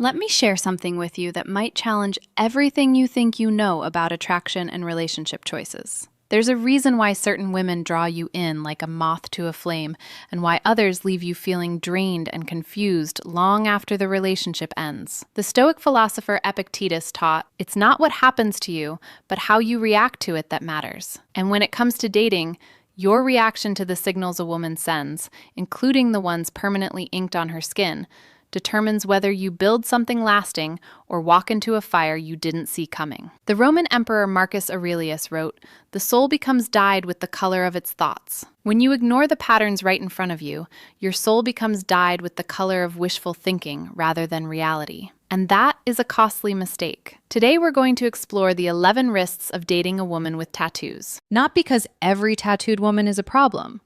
Let me share something with you that might challenge everything you think you know about attraction and relationship choices. There's a reason why certain women draw you in like a moth to a flame, and why others leave you feeling drained and confused long after the relationship ends. The Stoic philosopher Epictetus taught, it's not what happens to you, but how you react to it that matters. And when it comes to dating, your reaction to the signals a woman sends, including the ones permanently inked on her skin, determines whether you build something lasting or walk into a fire you didn't see coming. The Roman Emperor Marcus Aurelius wrote, "The soul becomes dyed with the color of its thoughts." When you ignore the patterns right in front of you, your soul becomes dyed with the color of wishful thinking rather than reality. And that is a costly mistake. Today we're going to explore the 11 risks of dating a woman with tattoos. Not because every tattooed woman is a problem,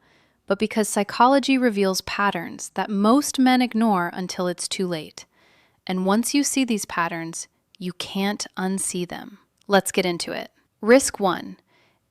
but because psychology reveals patterns that most men ignore until it's too late. And once you see these patterns, you can't unsee them. Let's get into it. Risk 1.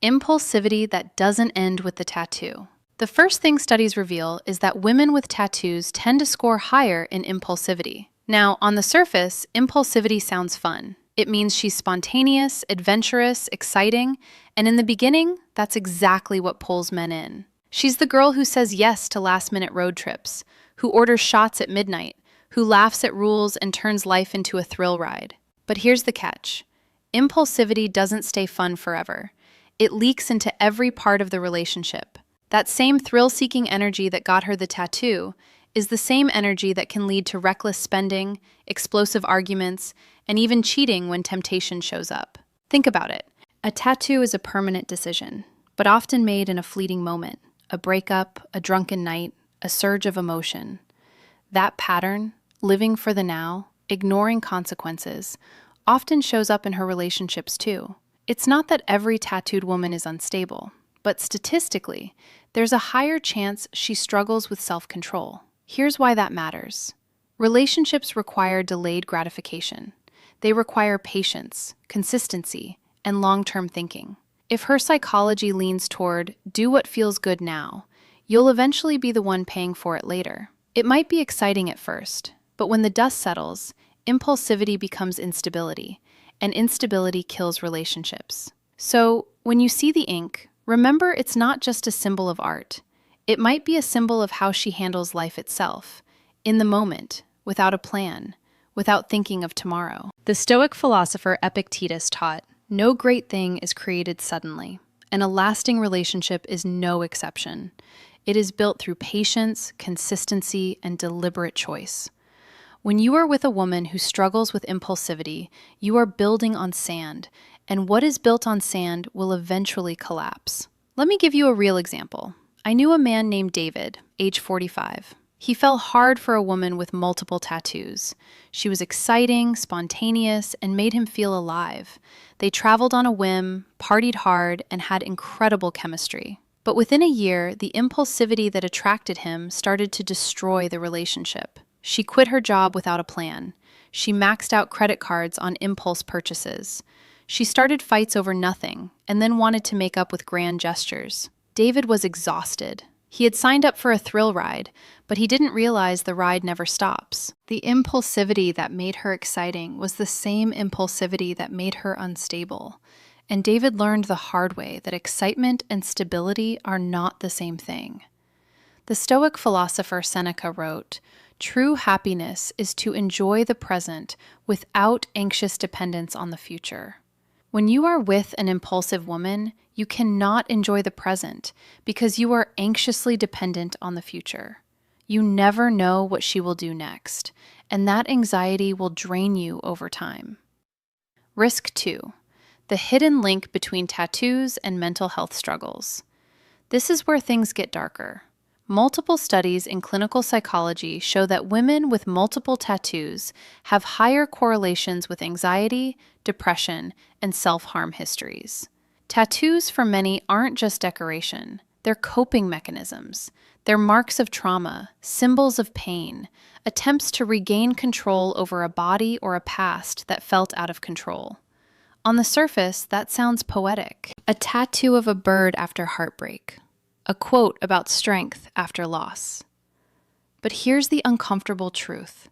Impulsivity that doesn't end with the tattoo. The first thing studies reveal is that women with tattoos tend to score higher in impulsivity. Now, on the surface, impulsivity sounds fun. It means she's spontaneous, adventurous, exciting, and in the beginning, that's exactly what pulls men in. She's the girl who says yes to last-minute road trips, who orders shots at midnight, who laughs at rules and turns life into a thrill ride. But here's the catch. Impulsivity doesn't stay fun forever. It leaks into every part of the relationship. That same thrill-seeking energy that got her the tattoo is the same energy that can lead to reckless spending, explosive arguments, and even cheating when temptation shows up. Think about it. A tattoo is a permanent decision, but often made in a fleeting moment. A breakup, a drunken night, a surge of emotion. That pattern, living for the now, ignoring consequences, often shows up in her relationships too. It's not that every tattooed woman is unstable, but statistically, there's a higher chance she struggles with self-control. Here's why that matters. Relationships require delayed gratification. They require patience, consistency, and long-term thinking. If her psychology leans toward, do what feels good now, you'll eventually be the one paying for it later. It might be exciting at first, but when the dust settles, impulsivity becomes instability, and instability kills relationships. So, when you see the ink, remember it's not just a symbol of art. It might be a symbol of how she handles life itself, in the moment, without a plan, without thinking of tomorrow. The Stoic philosopher Epictetus taught, no great thing is created suddenly, and a lasting relationship is no exception. It is built through patience, consistency, and deliberate choice. When you are with a woman who struggles with impulsivity, you are building on sand, and what is built on sand will eventually collapse. Let me give you a real example. I knew a man named David, age 45. He fell hard for a woman with multiple tattoos. She was exciting, spontaneous, and made him feel alive. They traveled on a whim, partied hard, and had incredible chemistry. But within a year, the impulsivity that attracted him started to destroy the relationship. She quit her job without a plan. She maxed out credit cards on impulse purchases. She started fights over nothing, and then wanted to make up with grand gestures. David was exhausted. He had signed up for a thrill ride, but he didn't realize the ride never stops. The impulsivity that made her exciting was the same impulsivity that made her unstable. And David learned the hard way that excitement and stability are not the same thing. The Stoic philosopher Seneca wrote, "True happiness is to enjoy the present without anxious dependence on the future." When you are with an impulsive woman, you cannot enjoy the present because you are anxiously dependent on the future. You never know what she will do next, and that anxiety will drain you over time. Risk 2. The hidden link between tattoos and mental health struggles. This is where things get darker. Multiple studies in clinical psychology show that women with multiple tattoos have higher correlations with anxiety, depression, and self-harm histories. Tattoos for many aren't just decoration. They're coping mechanisms. They're marks of trauma, symbols of pain, attempts to regain control over a body or a past that felt out of control. On the surface, that sounds poetic. A tattoo of a bird after heartbreak. A quote about strength after loss. But here's the uncomfortable truth.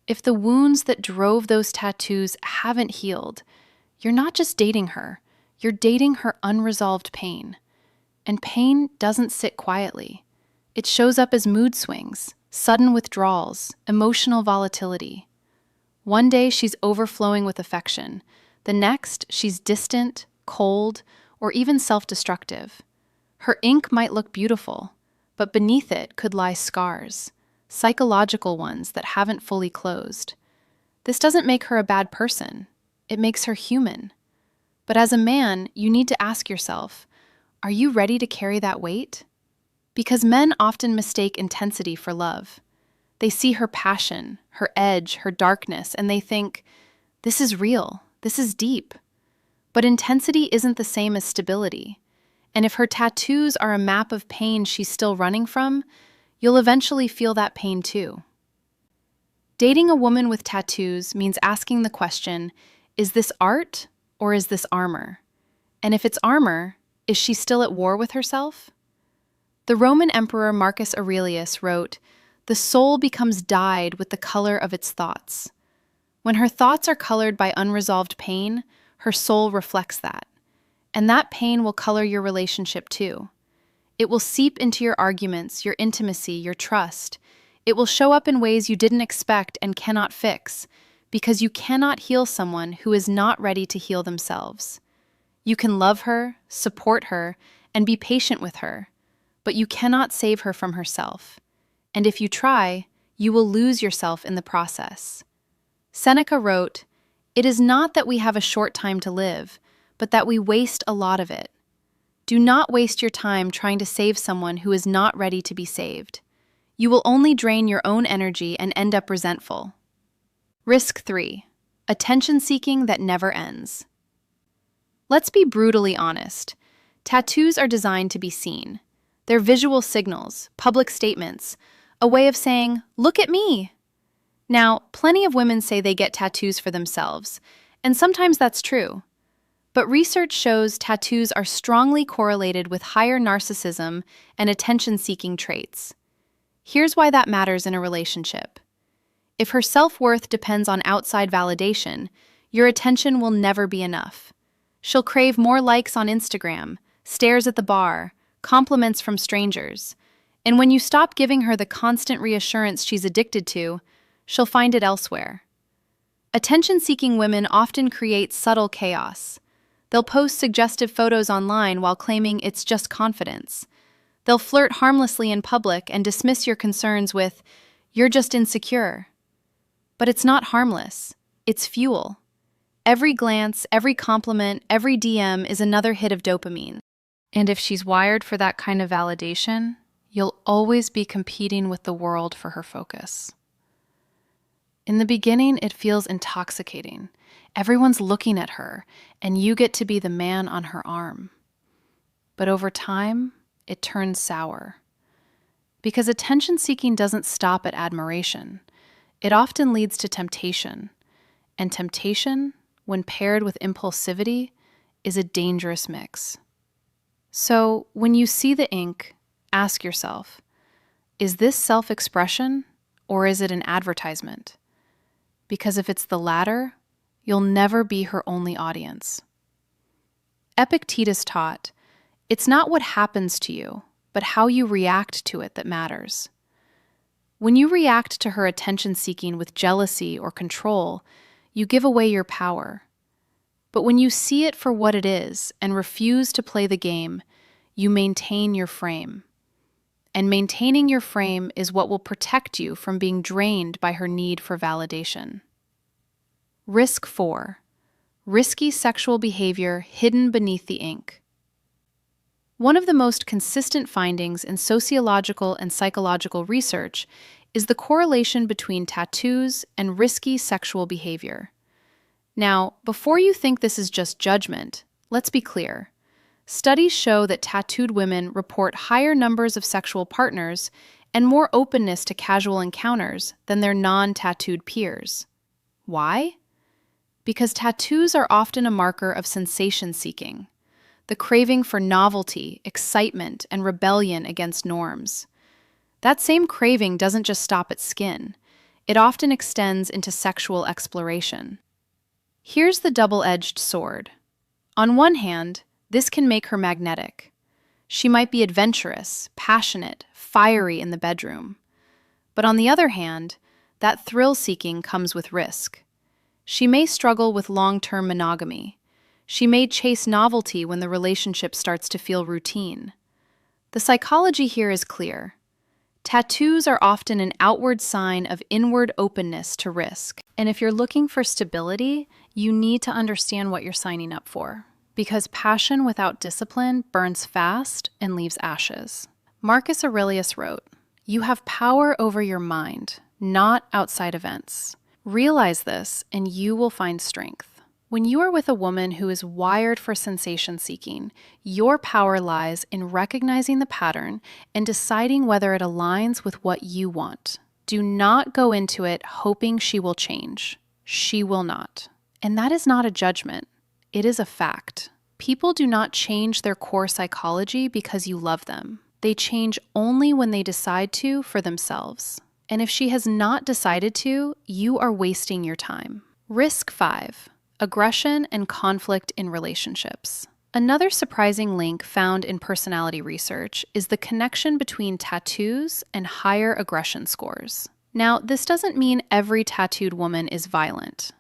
If the wounds that drove those tattoos haven't healed, you're not just dating her, you're dating her unresolved pain. And pain doesn't sit quietly. It shows up as mood swings, sudden withdrawals, emotional volatility. One day she's overflowing with affection. The next, she's distant, cold, or even self-destructive. Her ink might look beautiful, but beneath it could lie scars, psychological ones that haven't fully closed. This doesn't make her a bad person. It makes her human. But as a man, you need to ask yourself, are you ready to carry that weight? Because men often mistake intensity for love. They see her passion, her edge, her darkness, and they think, this is real, this is deep. But intensity isn't the same as stability. And if her tattoos are a map of pain she's still running from, you'll eventually feel that pain too. Dating a woman with tattoos means asking the question, is this art or is this armor? And if it's armor, is she still at war with herself? The Roman Emperor Marcus Aurelius wrote, "The soul becomes dyed with the color of its thoughts." When her thoughts are colored by unresolved pain, her soul reflects that. And that pain will color your relationship too. It will seep into your arguments, your intimacy, your trust. It will show up in ways you didn't expect and cannot fix, because you cannot heal someone who is not ready to heal themselves. You can love her, support her, and be patient with her, but you cannot save her from herself. And if you try, you will lose yourself in the process. Seneca wrote, "It is not that we have a short time to live, but that we waste a lot of it." Do not waste your time trying to save someone who is not ready to be saved. You will only drain your own energy and end up resentful. Risk 3. Attention-seeking that never ends. Let's be brutally honest. Tattoos are designed to be seen. They're visual signals, public statements, a way of saying, "Look at me." Now, plenty of women say they get tattoos for themselves, and sometimes that's true. But research shows tattoos are strongly correlated with higher narcissism and attention-seeking traits. Here's why that matters in a relationship. If her self-worth depends on outside validation, your attention will never be enough. She'll crave more likes on Instagram, stares at the bar, compliments from strangers. And when you stop giving her the constant reassurance she's addicted to, she'll find it elsewhere. Attention-seeking women often create subtle chaos. They'll post suggestive photos online while claiming it's just confidence. They'll flirt harmlessly in public and dismiss your concerns with, "You're just insecure." But it's not harmless. It's fuel. Every glance, every compliment, every DM is another hit of dopamine. And if she's wired for that kind of validation, you'll always be competing with the world for her focus. In the beginning, it feels intoxicating. Everyone's looking at her, and you get to be the man on her arm. But over time, it turns sour. Because attention-seeking doesn't stop at admiration. It often leads to temptation. And temptation, when paired with impulsivity, is a dangerous mix. So, when you see the ink, ask yourself, is this self-expression or is it an advertisement? Because if it's the latter, you'll never be her only audience. Epictetus taught, it's not what happens to you, but how you react to it that matters. When you react to her attention-seeking with jealousy or control, you give away your power. But when you see it for what it is and refuse to play the game, you maintain your frame. And maintaining your frame is what will protect you from being drained by her need for validation. Risk 4. Risky sexual behavior hidden beneath the ink. One of the most consistent findings in sociological and psychological research is the correlation between tattoos and risky sexual behavior. Now, before you think this is just judgment, let's be clear. Studies show that tattooed women report higher numbers of sexual partners and more openness to casual encounters than their non-tattooed peers. Why? Because tattoos are often a marker of sensation-seeking, the craving for novelty, excitement, and rebellion against norms. That same craving doesn't just stop at skin. It often extends into sexual exploration. Here's the double-edged sword. On one hand, this can make her magnetic. She might be adventurous, passionate, fiery in the bedroom. But on the other hand, that thrill-seeking comes with risk. She may struggle with long-term monogamy. She may chase novelty when the relationship starts to feel routine. The psychology here is clear. Tattoos are often an outward sign of inward openness to risk. And if you're looking for stability, you need to understand what you're signing up for. Because passion without discipline burns fast and leaves ashes. Marcus Aurelius wrote, "You have power over your mind, not outside events. Realize this, and you will find strength." When you are with a woman who is wired for sensation-seeking, your power lies in recognizing the pattern and deciding whether it aligns with what you want. Do not go into it hoping she will change. She will not. And that is not a judgment. It is a fact. People do not change their core psychology because you love them. They change only when they decide to for themselves. And if she has not decided to, you are wasting your time. Risk 5. Aggression and conflict in relationships. Another surprising link found in personality research is the connection between tattoos and higher aggression scores. Now, this doesn't mean every tattooed woman is violent.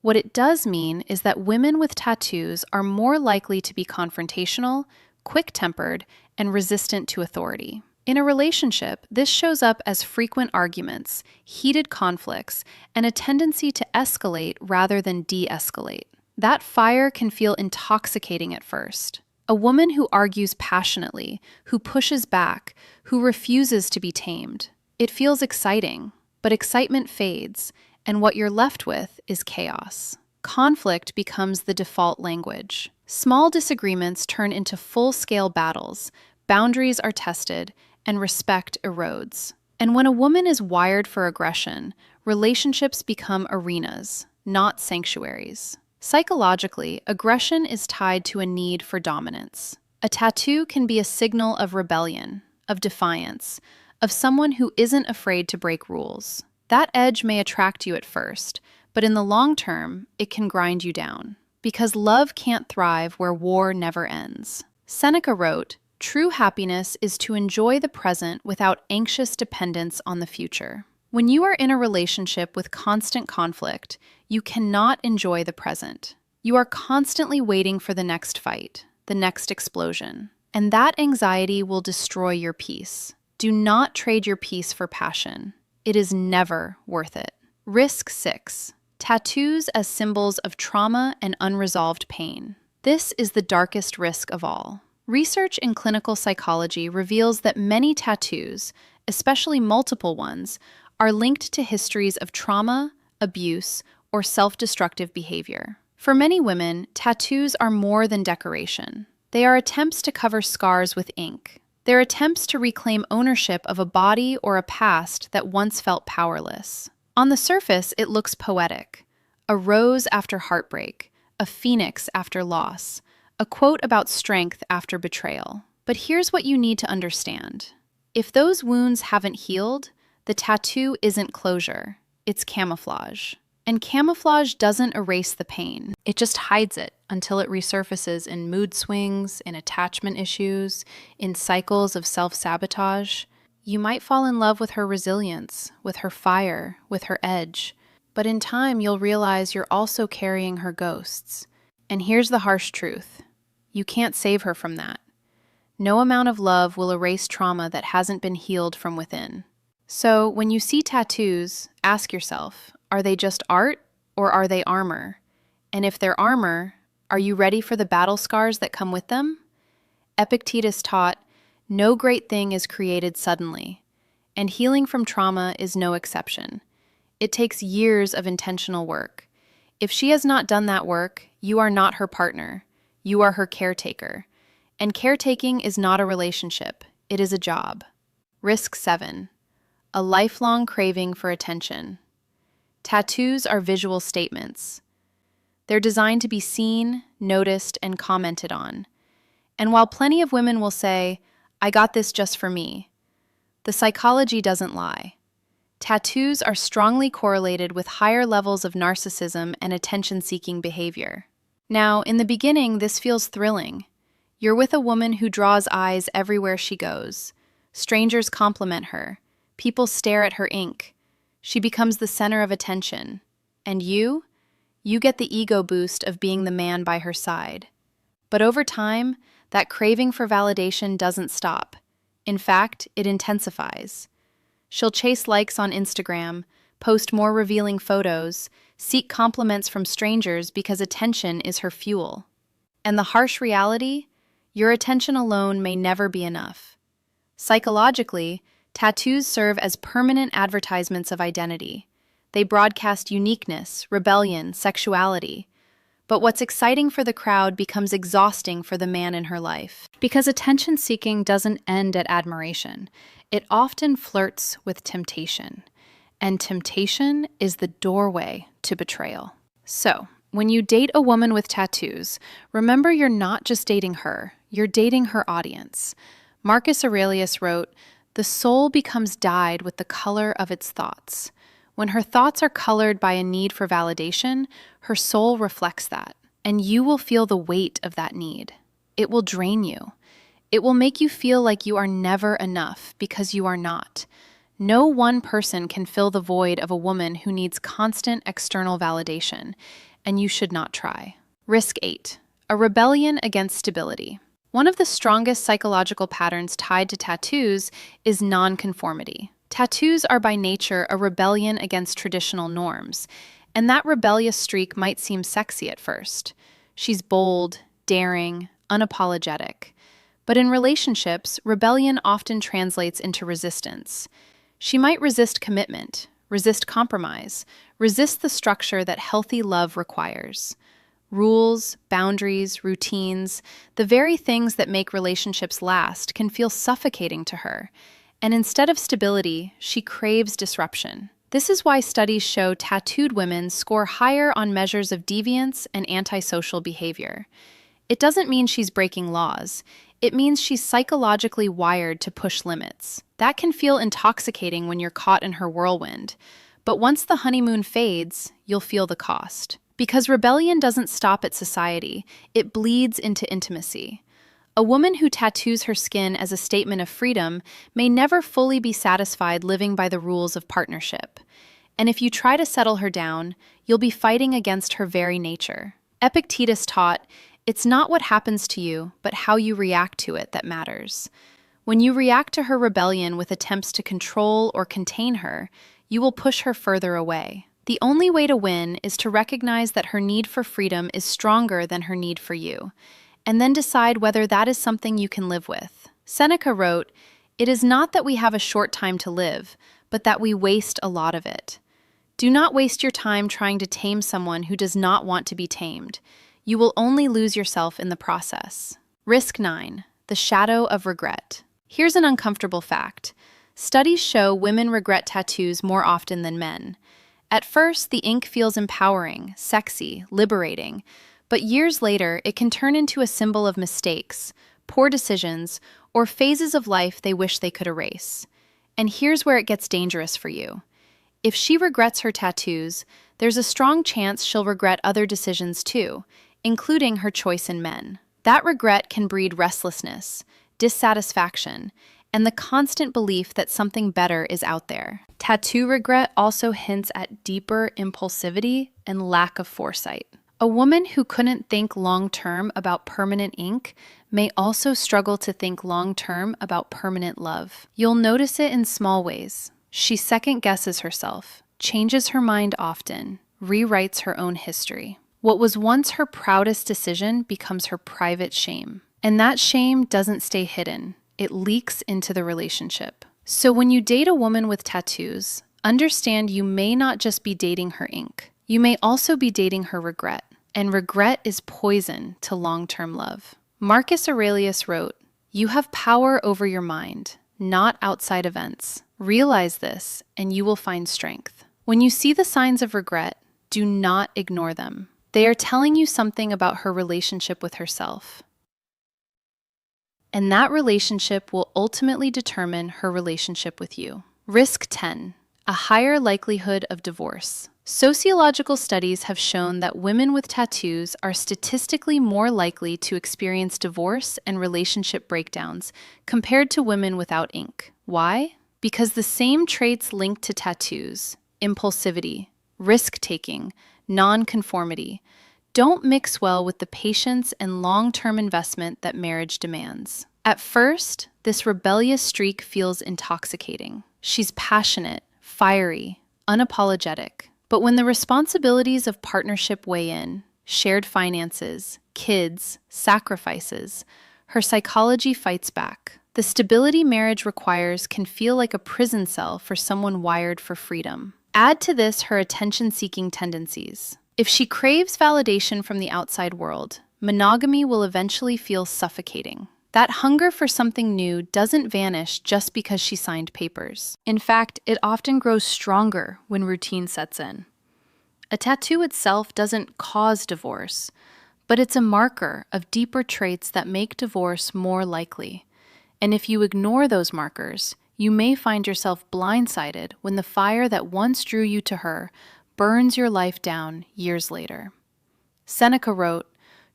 What it does mean is that women with tattoos are more likely to be confrontational, quick-tempered, and resistant to authority. In a relationship, this shows up as frequent arguments, heated conflicts, and a tendency to escalate rather than de-escalate. That fire can feel intoxicating at first. A woman who argues passionately, who pushes back, who refuses to be tamed. It feels exciting, but excitement fades, and what you're left with is chaos. Conflict becomes the default language. Small disagreements turn into full-scale battles, boundaries are tested, and respect erodes. And when a woman is wired for aggression, relationships become arenas, not sanctuaries. Psychologically, aggression is tied to a need for dominance. A tattoo can be a signal of rebellion, of defiance, of someone who isn't afraid to break rules. That edge may attract you at first, but in the long term, it can grind you down. Because love can't thrive where war never ends. Seneca wrote, "True happiness is to enjoy the present without anxious dependence on the future." When you are in a relationship with constant conflict, you cannot enjoy the present. You are constantly waiting for the next fight, the next explosion. And that anxiety will destroy your peace. Do not trade your peace for passion. It is never worth it. Risk 6. Tattoos as symbols of trauma and unresolved pain. This is the darkest risk of all. Research in clinical psychology reveals that many tattoos, especially multiple ones, are linked to histories of trauma, abuse, or self-destructive behavior. For many women, tattoos are more than decoration. They are attempts to cover scars with ink. They're attempts to reclaim ownership of a body or a past that once felt powerless. On the surface, it looks poetic. A rose after heartbreak, a phoenix after loss, a quote about strength after betrayal. But here's what you need to understand. If those wounds haven't healed, the tattoo isn't closure, it's camouflage. And camouflage doesn't erase the pain. It just hides it until it resurfaces in mood swings, in attachment issues, in cycles of self-sabotage. You might fall in love with her resilience, with her fire, with her edge. But in time, you'll realize you're also carrying her ghosts. And here's the harsh truth. You can't save her from that. No amount of love will erase trauma that hasn't been healed from within. So when you see tattoos, ask yourself, are they just art or are they armor? And if they're armor, are you ready for the battle scars that come with them? Epictetus taught, "No great thing is created suddenly," and healing from trauma is no exception. It takes years of intentional work. If she has not done that work, you are not her partner. You are her caretaker. And caretaking is not a relationship. It is a job. Risk 7. A lifelong craving for attention. Tattoos are visual statements. They're designed to be seen, noticed, and commented on. And while plenty of women will say, "I got this just for me," the psychology doesn't lie. Tattoos are strongly correlated with higher levels of narcissism and attention-seeking behavior. Now, in the beginning, this feels thrilling. You're with a woman who draws eyes everywhere she goes. Strangers compliment her. People stare at her ink. She becomes the center of attention. And you get the ego boost of being the man by her side. But over time, that craving for validation doesn't stop. In fact, it intensifies. She'll chase likes on Instagram, post more revealing photos, seek compliments from strangers because attention is her fuel. And the harsh reality? Your attention alone may never be enough. Psychologically, tattoos serve as permanent advertisements of identity. They broadcast uniqueness, rebellion, sexuality. But what's exciting for the crowd becomes exhausting for the man in her life. Because attention-seeking doesn't end at admiration. It often flirts with temptation. And temptation is the doorway to betrayal. So, when you date a woman with tattoos, remember you're not just dating her, you're dating her audience. Marcus Aurelius wrote, "The soul becomes dyed with the color of its thoughts." When her thoughts are colored by a need for validation, her soul reflects that, and you will feel the weight of that need. It will drain you. It will make you feel like you are never enough because you are not. No one person can fill the void of a woman who needs constant external validation, and you should not try. Risk 8. A rebellion against stability. One of the strongest psychological patterns tied to tattoos is nonconformity. Tattoos are by nature a rebellion against traditional norms, and that rebellious streak might seem sexy at first. She's bold, daring, unapologetic. But in relationships, rebellion often translates into resistance. She might resist commitment, resist compromise, resist the structure that healthy love requires. Rules, boundaries, routines, the very things that make relationships last can feel suffocating to her. And instead of stability, she craves disruption. This is why studies show tattooed women score higher on measures of deviance and antisocial behavior. It doesn't mean she's breaking laws. It means she's psychologically wired to push limits. That can feel intoxicating when you're caught in her whirlwind. But once the honeymoon fades, you'll feel the cost. Because rebellion doesn't stop at society, it bleeds into intimacy. A woman who tattoos her skin as a statement of freedom may never fully be satisfied living by the rules of partnership. And if you try to settle her down, you'll be fighting against her very nature. Epictetus taught, "It's not what happens to you, but how you react to it that matters." When you react to her rebellion with attempts to control or contain her, you will push her further away. The only way to win is to recognize that her need for freedom is stronger than her need for you, and then decide whether that is something you can live with. Seneca wrote, "It is not that we have a short time to live, but that we waste a lot of it." Do not waste your time trying to tame someone who does not want to be tamed. You will only lose yourself in the process. Risk 9. The shadow of regret. Here's an uncomfortable fact. Studies show women regret tattoos more often than men. At first, the ink feels empowering, sexy, liberating, but years later, it can turn into a symbol of mistakes, poor decisions, or phases of life they wish they could erase. And here's where it gets dangerous for you. If she regrets her tattoos, there's a strong chance she'll regret other decisions too, including her choice in men. That regret can breed restlessness, dissatisfaction, and the constant belief that something better is out there. Tattoo regret also hints at deeper impulsivity and lack of foresight. A woman who couldn't think long-term about permanent ink may also struggle to think long-term about permanent love. You'll notice it in small ways. She second-guesses herself, changes her mind often, rewrites her own history. What was once her proudest decision becomes her private shame. And that shame doesn't stay hidden. It leaks into the relationship. So when you date a woman with tattoos, understand you may not just be dating her ink. You may also be dating her regret. And regret is poison to long-term love. Marcus Aurelius wrote, "You have power over your mind, not outside events. Realize this, and you will find strength." When you see the signs of regret, do not ignore them. They are telling you something about her relationship with herself. And that relationship will ultimately determine her relationship with you. Risk 10. a higher likelihood of divorce. Sociological studies have shown that women with tattoos are statistically more likely to experience divorce and relationship breakdowns compared to women without ink. Why? Because the same traits linked to tattoos, impulsivity, risk-taking, non-conformity, don't mix well with the patience and long-term investment that marriage demands. At first, this rebellious streak feels intoxicating. She's passionate, fiery, unapologetic. But when the responsibilities of partnership weigh in, shared finances, kids, sacrifices, her psychology fights back. The stability marriage requires can feel like a prison cell for someone wired for freedom. Add to this her attention-seeking tendencies. If she craves validation from the outside world, monogamy will eventually feel suffocating. That hunger for something new doesn't vanish just because she signed papers. In fact, it often grows stronger when routine sets in. A tattoo itself doesn't cause divorce, but it's a marker of deeper traits that make divorce more likely. And if you ignore those markers, you may find yourself blindsided when the fire that once drew you to her burns your life down years later. Seneca wrote,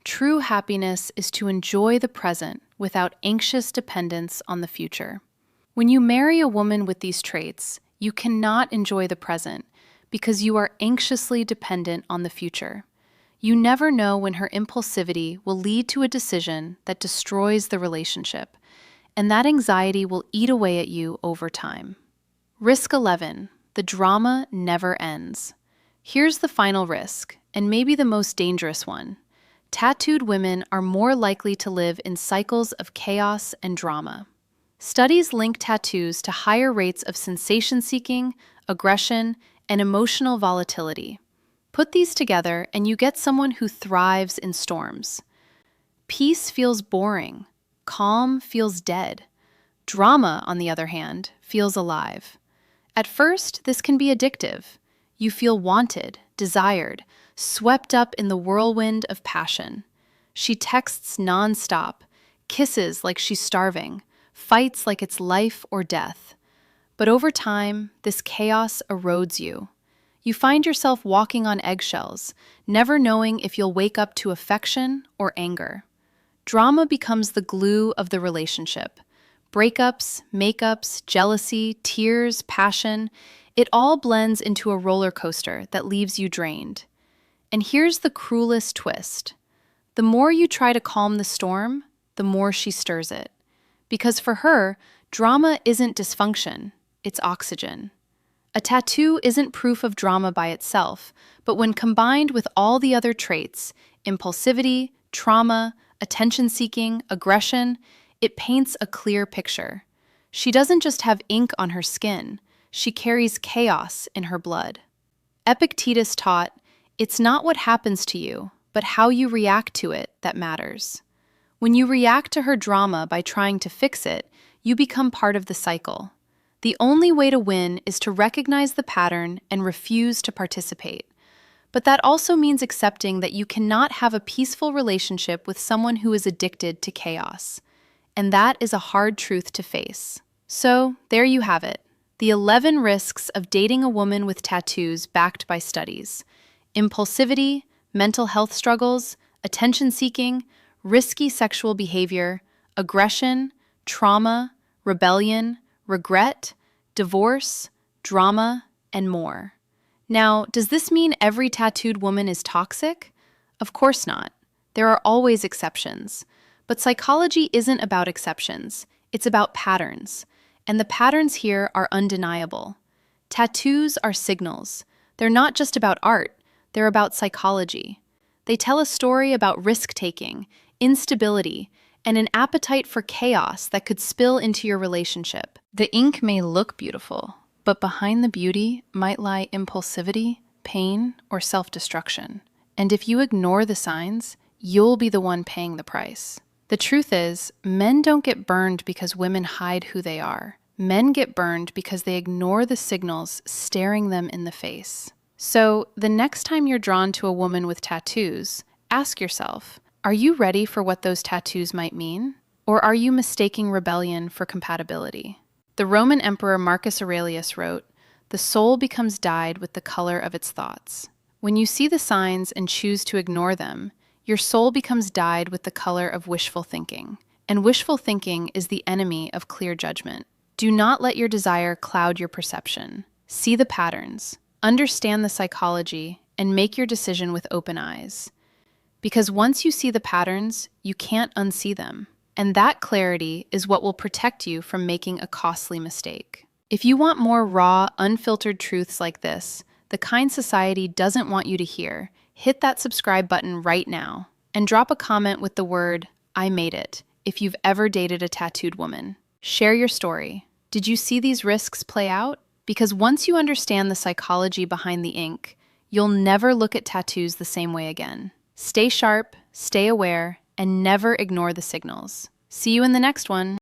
"True happiness is to enjoy the present without anxious dependence on the future." When you marry a woman with these traits, you cannot enjoy the present because you are anxiously dependent on the future. You never know when her impulsivity will lead to a decision that destroys the relationship, and that anxiety will eat away at you over time. Risk 11. The drama never ends. Here's the final risk, and maybe the most dangerous one. Tattooed women are more likely to live in cycles of chaos and drama. Studies link tattoos to higher rates of sensation-seeking, aggression, and emotional volatility. Put these together and you get someone who thrives in storms. Peace feels boring. Calm feels dead. Drama, on the other hand, feels alive. At first, this can be addictive. You feel wanted, desired, swept up in the whirlwind of passion. She texts nonstop, kisses like she's starving, fights like it's life or death. But over time, this chaos erodes you. You find yourself walking on eggshells, never knowing if you'll wake up to affection or anger. Drama becomes the glue of the relationship. Breakups, makeups, jealousy, tears, passion, it all blends into a roller coaster that leaves you drained. And here's the cruelest twist. The more you try to calm the storm, the more she stirs it. Because for her, drama isn't dysfunction, it's oxygen. A tattoo isn't proof of drama by itself, but when combined with all the other traits, impulsivity, trauma, attention-seeking, aggression, it paints a clear picture. She doesn't just have ink on her skin, she carries chaos in her blood. Epictetus taught, "It's not what happens to you, but how you react to it that matters." When you react to her drama by trying to fix it, you become part of the cycle. The only way to win is to recognize the pattern and refuse to participate. But that also means accepting that you cannot have a peaceful relationship with someone who is addicted to chaos. And that is a hard truth to face. So, there you have it. The 11 risks of dating a woman with tattoos backed by studies. Impulsivity, mental health struggles, attention-seeking, risky sexual behavior, aggression, trauma, rebellion, regret, divorce, drama, and more. Now, does this mean every tattooed woman is toxic? Of course not. There are always exceptions. But psychology isn't about exceptions. It's about patterns. And the patterns here are undeniable. Tattoos are signals. They're not just about art. They're about psychology. They tell a story about risk-taking, instability, and an appetite for chaos that could spill into your relationship. The ink may look beautiful, but behind the beauty might lie impulsivity, pain, or self-destruction. And if you ignore the signs, you'll be the one paying the price. The truth is, men don't get burned because women hide who they are. Men get burned because they ignore the signals staring them in the face. So, the next time you're drawn to a woman with tattoos, ask yourself, are you ready for what those tattoos might mean? Or are you mistaking rebellion for compatibility? The Roman Emperor Marcus Aurelius wrote, the soul becomes dyed with the color of its thoughts. When you see the signs and choose to ignore them, your soul becomes dyed with the color of wishful thinking. And wishful thinking is the enemy of clear judgment. Do not let your desire cloud your perception. See the patterns, understand the psychology, and make your decision with open eyes. Because once you see the patterns, you can't unsee them. And that clarity is what will protect you from making a costly mistake. If you want more raw, unfiltered truths like this, the kind society doesn't want you to hear, hit that subscribe button right now and drop a comment with the word, "I made it," if you've ever dated a tattooed woman. Share your story. Did you see these risks play out? Because once you understand the psychology behind the ink, you'll never look at tattoos the same way again. Stay sharp, stay aware, and never ignore the signals. See you in the next one.